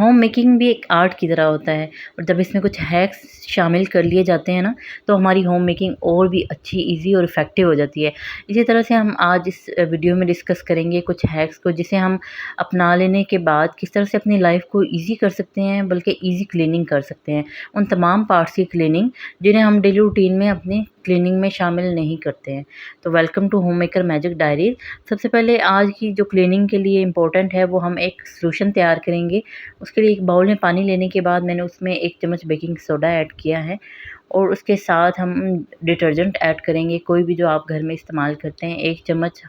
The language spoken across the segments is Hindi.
होम मेकिंग भी एक आर्ट की तरह होता है और जब इसमें कुछ हैक्स शामिल कर लिए जाते हैं ना, तो हमारी होम मेकिंग और भी अच्छी, ईज़ी और इफ़ेक्टिव हो जाती है। इसी तरह से हम आज इस वीडियो में डिस्कस करेंगे कुछ हैक्स को, जिसे हम अपना लेने के बाद किस तरह से अपनी लाइफ़ को ईज़ी कर सकते हैं, बल्कि ईज़ी क्लीनिंग कर सकते हैं। उन तमाम पार्ट्स की क्लीनिंग जिन्हें हम डेली रूटीन में अपनी क्लीनिंग में शामिल नहीं करते हैं। तो welcome to home maker magic diaries. सबसे पहले आज की जो क्लीनिंग के लिए इम्पोर्टेंट है, वो हम एक सॉल्यूशन तैयार करेंगे। उसके लिए एक बाउल में पानी लेने के बाद मैंने उसमें 1 चम्मच बेकिंग सोडा ऐड किया है और उसके साथ हम डिटर्जेंट ऐड करेंगे। कोई भी जो आप घर में इस्तेमाल करते हैं, 1 चम्मच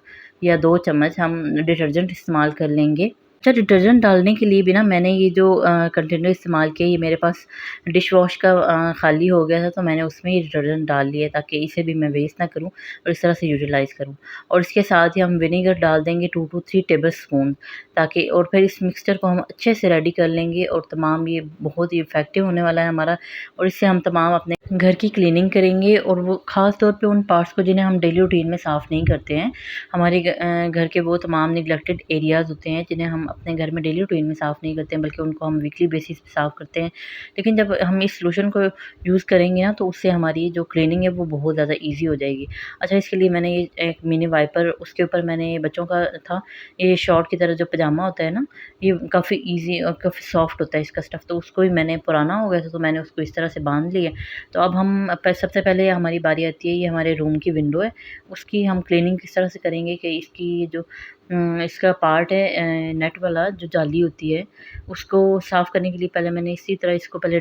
या 2 चम्मच हम डिटर्जेंट इस्तेमाल कर लेंगे। अच्छा, डिटर्जेंट डालने के लिए भी ना मैंने ये जो कंटेनर इस्तेमाल किया, ये मेरे पास डिश वॉश का खाली हो गया था, तो मैंने उसमें ही डिटर्जेंट डाल लिया ताकि इसे भी मैं वेस्ट ना करूँ और इस तरह से यूटिलाइज़ करूँ। और इसके साथ ही हम विनेगर डाल देंगे 2 टू 3 टेबल स्पून, ताकि और फिर इस मिक्सचर को हम अच्छे से रेडी कर लेंगे और तमाम ये बहुत ही इफ़ेक्टिव होने वाला है हमारा। और इससे हम तमाम अपने घर की क्लीनिंग करेंगे और वो ख़ास तौर पे उन पार्ट्स को जिन्हें हम डेली रूटीन में साफ़ नहीं करते हैं। हमारे घर के वो तमाम नेग्लेक्टेड एरियाज़ होते हैं जिन्हें हम अपने घर में डेली रूटीन में साफ़ नहीं करते हैं, बल्कि उनको हम वीकली बेसिस पे साफ़ करते हैं। लेकिन जब हम इस सॉल्यूशन को यूज़ करेंगे ना, तो उससे हमारी जो क्लीनिंग है वो बहुत ज़्यादा ईज़ी हो जाएगी। अच्छा, इसके लिए मैंने ये एक मिनी वाइपर, उसके ऊपर मैंने बच्चों का था, ये शॉर्ट की तरह जो पजामा होता है ना, ये काफ़ी ईज़ी और काफ़ी सॉफ्ट होता है इसका स्टफ़, तो उसको भी मैंने पुराना हो गया था, तो मैंने उसको इस तरह से बाँध लिया। तो अब हम सबसे पहले हमारी बारी आती है, ये हमारे रूम की विंडो है, उसकी हम क्लीनिंग किस तरह से करेंगे कि इसकी जो इसका पार्ट है नेट वाला जो जाली होती है, उसको साफ़ करने के लिए पहले मैंने इसी तरह इसको पहले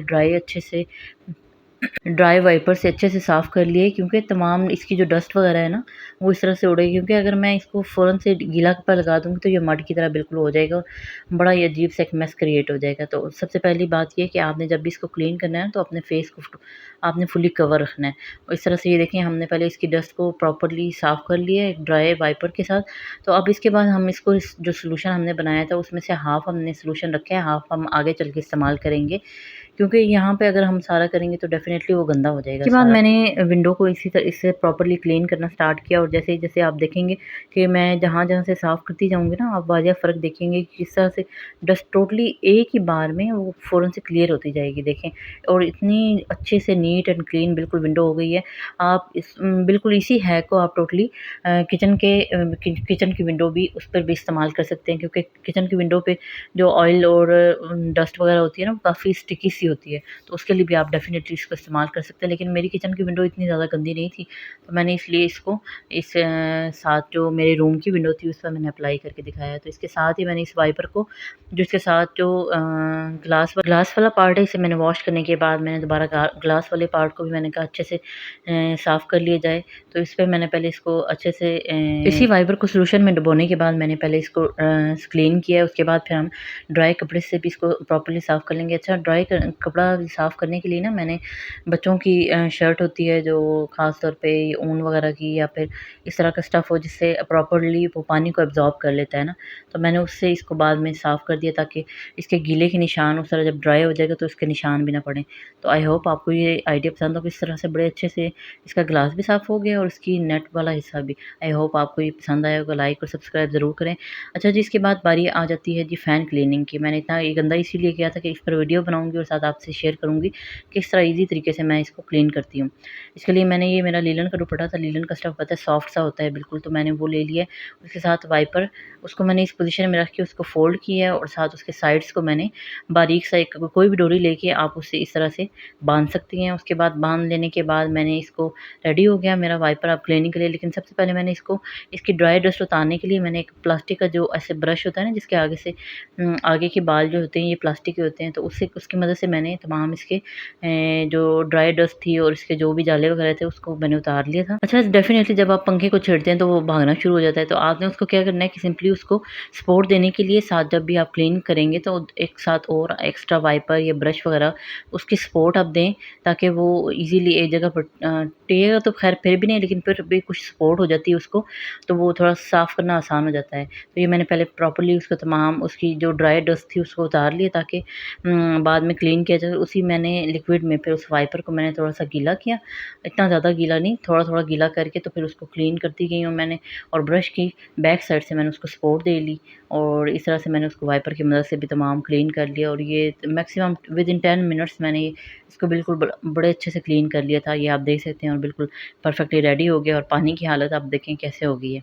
ड्राई वाइपर से अच्छे से साफ़ कर लिए, क्योंकि तमाम इसकी जो डस्ट वगैरह है ना, वो इस तरह से उड़ेगी। क्योंकि अगर मैं इसको फ़ौरन से गीला कपड़ा लगा दूँगी तो ये मड की तरह बिल्कुल हो जाएगा, बड़ा ही अजीब सा एक मेस क्रिएट हो जाएगा। तो सबसे पहली बात ये है कि आपने जब भी इसको क्लीन करना है तो अपने फेस को आपने फुली कवर रखना है। और इस तरह से ये देखें, हमने पहले इसकी डस्ट को प्रॉपर्ली साफ़ कर लिया है ड्राई वाइपर के साथ। तो अब इसके बाद हम इसको इस जो सॉल्यूशन हमने बनाया था उसमें से हाफ़ हमने सॉल्यूशन रखा है, हाफ़ हम आगे चल के इस्तेमाल करेंगे, क्योंकि यहाँ पे अगर हम सारा करेंगे तो डेफ़िनेटली वो गंदा हो जाएगा। उसके बाद मैंने विंडो को इससे प्रॉपर्ली क्लीन करना स्टार्ट किया और जैसे आप देखेंगे कि मैं जहाँ-जहाँ से साफ़ करती जाऊँगी ना, आप वाज़िह फ़र्क देखेंगे कि किस तरह से डस्ट टोटली एक ही बार में वो फ़ौरन से क्लियर होती जाएगी, देखें। और इतनी अच्छे से नीट एंड क्लीन बिल्कुल विंडो हो गई है। आप बिल्कुल इसी हैक को आप टोटली किचन की विंडो भी उस पर भी इस्तेमाल कर सकते हैं, क्योंकि किचन की विंडो पे जो ऑयल और डस्ट वगैरह होती है ना, वो काफ़ी स्टिकी सी होती है, तो उसके लिए भी आप डेफ़िनेटली इसको इस्तेमाल कर सकते हैं। लेकिन मेरी किचन की विंडो इतनी ज़्यादा गंदी नहीं थी, तो मैंने इसलिए इसको इस साथ जो मेरे रूम की विंडो थी उस पर मैंने अप्लाई करके दिखाया। तो इसके साथ ही मैंने इस वाइपर को, जो इसके साथ जो ग्लास वाला पार्ट है, इसे मैंने वॉश करने के बाद मैंने दोबारा ग्लास वाले पार्ट को भी मैंने कहा अच्छे से साफ़ कर लिया जाए। तो इस पे मैंने पहले इसको अच्छे से इसी वाइपर को सॉल्यूशन में डुबोने के बाद मैंने पहले इसको क्लीन किया। उसके बाद फिर हम ड्राई कपड़े से भी इसको प्रॉपर्ली साफ़ कर लेंगे। अच्छा, ड्राई कपड़ा साफ़ करने के लिए ना, मैंने बच्चों की शर्ट होती है जो ख़ास तौर पे ऊन वगैरह की, या फिर इस तरह का स्टफ़ हो जिससे प्रॉपर्ली वो पानी को एब्ज़ॉर्ब कर लेता है ना, तो मैंने उससे इसको बाद में साफ़ कर दिया, ताकि इसके गीले के निशान उस तरह जब ड्राई हो जाएगा तो इसके निशान भी ना पड़ें। तो आई होप आपको ये आइडिया पसंद हो। इस तरह से बड़े अच्छे से इसका ग्लास भी साफ़ हो गया और इसकी नेट वाला हिस्सा भी। आई होप आपको ये पसंद आया होगा। लाइक और सब्सक्राइब ज़रूर करें। अच्छा जी, इसके बाद बारी आ जाती है जी फ़ैन क्लीनिंग की। मैंने इतना ये गंदा इसीलिए किया था कि इस पर वीडियो बनाऊँगी और साथ आपसे शेयर करूँगी कि किस तरह ईज़ी तरीके से मैं इसको क्लीन करती हूँ। इसके लिए मैंने, ये मेरा लीलन का दुपट्टा था, लीलन का स्टफ़ पता है सॉफ्ट सा होता है बिल्कुल, तो मैंने वो ले लिया है। उसके साथ वाइपर, उसको मैंने इस पोज़ीशन में रख के उसको फ़ोल्ड किया है और साथ उसके साइड्स को मैंने बारीक सा एक कोई भी डोरी लेके आप उसे इस तरह से बाँध सकती हैं। उसके बाद बाँध लेने के बाद मैंने इसको, रेडी हो गया मेरा वाइपर अब क्लीनिंग के लिए। लेकिन सबसे पहले मैंने इसकी ड्राई डस्ट उतारने के लिए मैंने एक प्लास्टिक का जो ऐसे ब्रश होता है ना, जिसके आगे से आगे के बाल जो होते हैं ये प्लास्टिक के होते हैं, तो उसकी मदद से मैंने तमाम इसके जो ड्राई डस्ट थी और इसके जो भी जाले वगैरह थे उसको मैंने उतार लिया था। अच्छा, डेफ़िनेटली जब आप पंखे को छेड़ते हैं तो वो भागना शुरू हो जाता है, तो आपने उसको क्या करना है कि सिंपली उसको सपोर्ट देने के लिए साथ जब भी आप क्लीन करेंगे तो एक साथ और एक्स्ट्रा वाइपर या ब्रश वगैरह उसकी सपोर्ट आप दें, ताकि वो ईज़िली एक जगह पर टिकेगा तो ख़ैर फिर भी नहीं, लेकिन फिर भी कुछ सपोर्ट हो जाती है उसको, तो वो थोड़ा साफ़ करना आसान हो जाता है। तो ये मैंने पहले प्रॉपर्ली उसको तमाम उसकी जो ड्राई डस्ट थी उसको उतार लिया, ताकि बाद में क्लीन क्लीन किया जाए उसी मैंने लिक्विड में फिर उस वाइपर को मैंने थोड़ा-सा गीला किया, इतना ज़्यादा गीला नहीं, थोड़ा-थोड़ा गीला करके तो फिर उसको क्लीन करती गई हूँ मैंने और ब्रश की बैक साइड से मैंने उसको सपोर्ट दे ली और इस तरह से मैंने उसको वाइपर की मदद से भी तमाम क्लीन कर लिया और ये मैक्सिमम विदिन 10 मिनट्स मैंने इसको बिल्कुल बड़े अच्छे से क्लीन कर लिया था। ये आप देख सकते हैं और बिल्कुल परफेक्टली रेडी हो गया और पानी की हालत आप देखें कैसे हो गई है।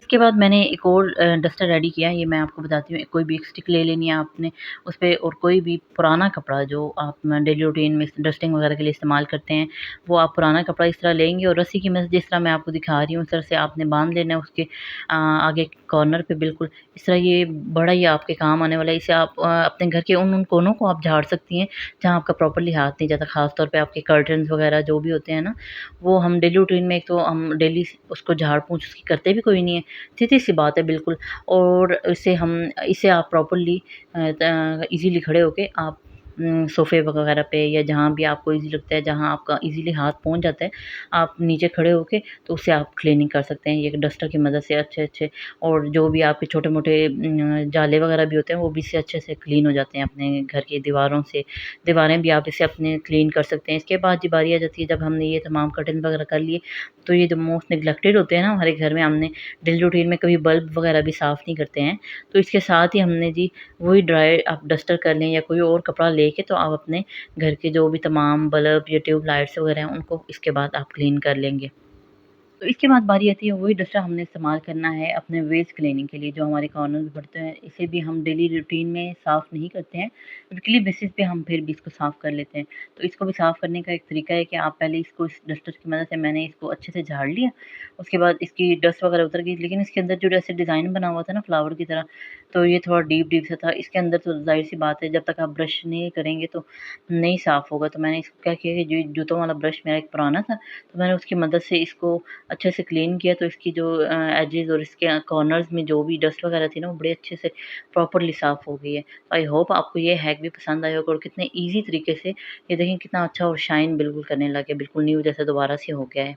इसके बाद मैंने एक और डस्टर रेडी किया, ये मैं आपको बताती हूँ। कोई भी एक स्टिक ले लेनी है आपने, उस पे और कोई भी पुराना कपड़ा जो आप डेली रूटीन में डस्टिंग वगैरह के लिए इस्तेमाल करते हैं, वो आप पुराना कपड़ा इस तरह लेंगे और रस्सी की मदद जिस तरह मैं आपको दिखा रही हूँ, उस तरह से आपने बाँध लेना है उसके आगे कॉर्नर पे बिल्कुल। इस तरह ये बड़ा ही आपके काम आने वाला है। इसे आप अपने घर के उन कोनों को आप झाड़ सकती हैं, जहाँ आपका प्रॉपर्ली हाथ नहीं जाता। ख़ास तौर पे आपके कर्टन्स वगैरह जो भी होते हैं ना, वो हम डेली रूटीन में एक तो हम डेली उसको झाड़-पोंछ उसकी करते भी कोई नहीं है। सीधी-सी बात है बिल्कुल और इसे आप प्रॉपर्ली ईज़िली खड़े होके आप सोफ़े वगैरह पे या जहाँ भी आपको ईज़ी लगता है, जहाँ आपका ईज़िली हाथ पहुँच जाता है, आप नीचे खड़े होके तो उससे आप क्लीनिंग कर सकते हैं, ये डस्टर की मदद से अच्छे-अच्छे। और जो भी आपके छोटे-मोटे जाले वगैरह भी होते हैं, वो भी इससे अच्छे से क्लीन हो जाते हैं अपने घर की दीवारों से। दीवारें भी आप इसे अपने क्लीन कर सकते हैं। इसके बाद ये बारी आ जाती है जब हमने ये तमाम कर्टन वगैरह कर लिए, तो ये जो मोस्ट नेग्लेक्टेड होते हैं ना हमारे घर में, हमने डेली रूटीन में कभी बल्ब वगैरह भी साफ़ नहीं करते हैं। तो इसके साथ ही हमने जी वही ड्राई आप डस्टर कर लें या कोई और कपड़ा लेके तो आप अपने घर के जो भी तमाम बल्ब या ट्यूब लाइट्स वगैरह हैं उनको इसके बाद आप क्लीन कर लेंगे। तो इसके बाद बारी आती है वही डस्टर हमने इस्तेमाल करना है अपने वेस्ट क्लीनिंग के लिए, जो हमारे कॉर्नर पड़ते हैं। इसे भी हम डेली रूटीन में साफ़ नहीं करते हैं, वीकली बेसिस पे हम फिर भी इसको साफ़ कर लेते हैं। तो इसको भी साफ़ करने का एक तरीका है कि आप पहले इसको इस डस्टर की मदद से मैंने इसको अच्छे से झाड़ लिया, उसके बाद इसकी डस्ट वगैरह उतर गई, लेकिन इसके अंदर जो जैसे डिज़ाइन बना हुआ था ना फ्लावर की तरह, तो ये थोड़ा डीप-डीप सा था। इसके अंदर तो ज़ाहिर-सी बात है जब तक आप ब्रश नहीं करेंगे तो नहीं साफ़ होगा। तो मैंने इसको क्या किया कि जो जूतों वाला ब्रश मेरा एक पुराना था, तो मैंने उसकी मदद से इसको अच्छे से क्लीन किया तो इसकी जो एजेस और इसके कॉर्नर्स में जो भी डस्ट वगैरह थी ना, वो बड़े अच्छे से प्रॉपर्ली साफ़ हो गई है। आई होप आपको ये हैक भी पसंद आया होगा और कितने ईज़ी तरीके से ये देखें कितना अच्छा और शाइन बिल्कुल करने लगे, बिल्कुल न्यू जैसा दोबारा से हो गया है।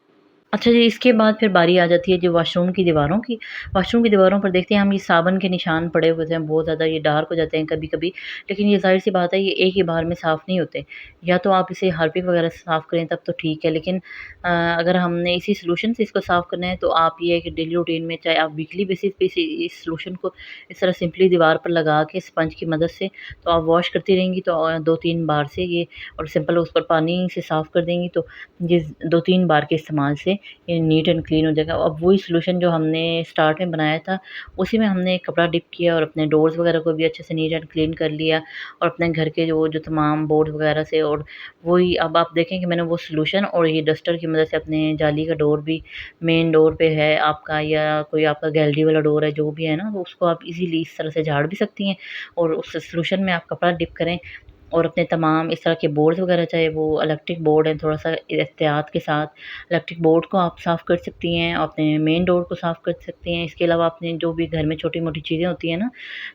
अच्छा जी, इसके बाद फिर बारी आ जाती है जो वॉशरूम की दीवारों की। वॉशरूम की दीवारों पर देखते हैं हम ये साबुन के निशान पड़े हुए हैं, बहुत ज़्यादा ये डार्क हो जाते हैं कभी-कभी। लेकिन ये ज़ाहिर-सी बात है ये एक ही बार में साफ़ नहीं होते। या तो आप इसे हार्पिक वगैरह से साफ़ करें तब तो ठीक है, लेकिन अगर हमने इसी सॉल्यूशन से इसको साफ़ करना है तो आप ये है कि डेली रूटीन में चाहे आप वीकली बेसिस पे इस सॉल्यूशन को इस तरह सिंपली दीवार पर लगा के स्पंज की मदद से तो आप वॉश करती रहेंगी तो 2-3 बार से ये और सिंपल उस पर पानी से साफ़ कर देंगी तो ये 2-3 बार के इस्तेमाल से ये नीट एंड क्लीन हो जाएगा। अब वही सॉल्यूशन जो हमने स्टार्ट में बनाया था, उसी में हमने कपड़ा डिप किया और अपने डोर्स वगैरह को भी अच्छे से नीट एंड क्लीन कर लिया और अपने घर के जो तमाम बोर्ड वगैरह से और वही अब आप देखें कि मैंने वो सॉल्यूशन और ये डस्टर की मदद से अपने जाली का डोर भी मेन डोर पे है आपका या कोई आपका गैलरी वाला डोर है, जो भी है ना, तो उसको आप इज़िली इस तरह से झाड़ भी सकती हैं और उस सॉल्यूशन में आप कपड़ा डिप करें और अपने तमाम इस तरह के बोर्ड्स वगैरह चाहे वो इलेक्ट्रिक बोर्ड हैं, थोड़ा-सा एहतियात के साथ इलेक्ट्रिक बोर्ड को आप साफ़ कर सकती हैं, अपने मेन डोर को साफ़ कर सकती हैं। इसके अलावा अपने जो भी घर में छोटी-मोटी चीज़ें होती हैं ना,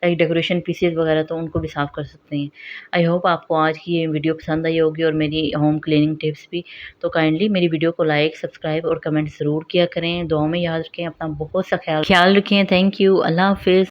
लाइक डेकोरेशन पीसेस वगैरह, तो उनको भी साफ़ कर सकती हैं। आई होप आपको आज की ये वीडियो पसंद आई होगी और मेरी होम क्लीनिंग टिप्स भी। तो काइंडली मेरी वीडियो को लाइक, सब्सक्राइब और कमेंट ज़रूर किया करें। दुआओं में याद रखें, अपना बहुत सा ख़्याल रखें। Thank you. अल्लाह हाफ़िज़।